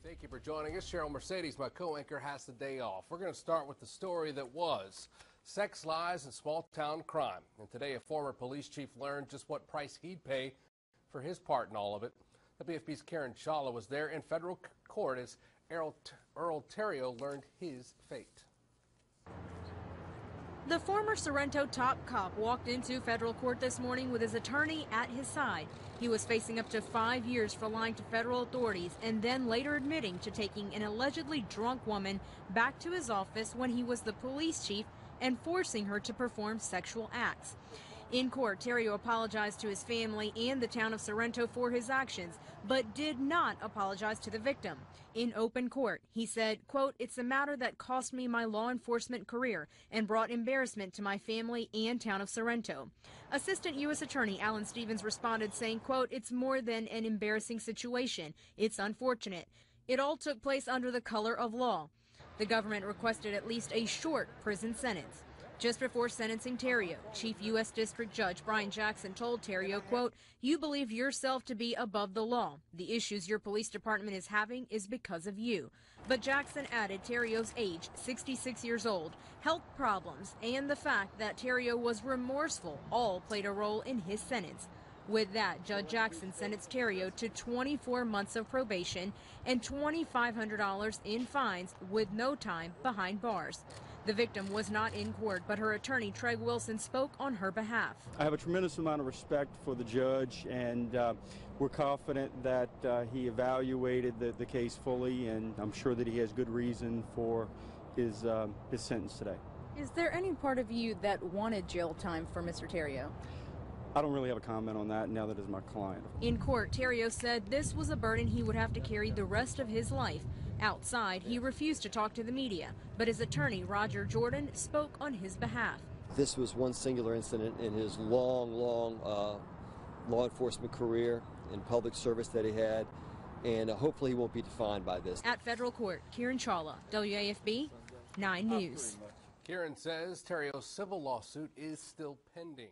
Thank you for joining us. Cheryl Mercedes, my co-anchor, has the day off. We're going to start with the story that was sex, lies, and small-town crime. And today, a former police chief learned just what price he'd pay for his part in all of it. WFB's Karen Chawla was there in federal court as Earl Theriault learned his fate. The former Sorrento top cop walked into federal court this morning with his attorney at his side. He was facing up to 5 years for lying to federal authorities and then later admitting to taking an allegedly drunk woman back to his office when he was the police chief and forcing her to perform sexual acts. In court, Theriault apologized to his family and the town of Sorrento for his actions, but did not apologize to the victim. In open court, he said, quote, "It's a matter that cost me my law enforcement career and brought embarrassment to my family and town of Sorrento." Assistant U.S. Attorney Alan Stevens responded saying, quote, "It's more than an embarrassing situation. It's unfortunate. It all took place under the color of law." The government requested at least a short prison sentence. Just before sentencing Theriault, Chief U.S. District Judge Brian Jackson told Theriault, quote, "You believe yourself to be above the law. The issues your police department is having is because of you." But Jackson added Theriault's age, 66 years old, health problems, and the fact that Theriault was remorseful all played a role in his sentence. With that, Judge Jackson sentenced Theriault to 24 months of probation and $2,500 in fines with no time behind bars. The victim was not in court, but her attorney, Treg Wilson, spoke on her behalf. I have a tremendous amount of respect for the judge, and we're confident that he evaluated the case fully, and I'm sure that he has good reason for his sentence today. Is there any part of you that wanted jail time for Mr. Theriault? I don't really have a comment on that now that it's my client. In court, Theriault said this was a burden he would have to carry the rest of his life. Outside, he refused to talk to the media, but his attorney, Roger Jordan, spoke on his behalf. This was one singular incident in his long law enforcement career and public service that he had, and hopefully he won't be defined by this. At federal court, Karen Chawla, WAFB 9 News. Karen says Theriault's civil lawsuit is still pending.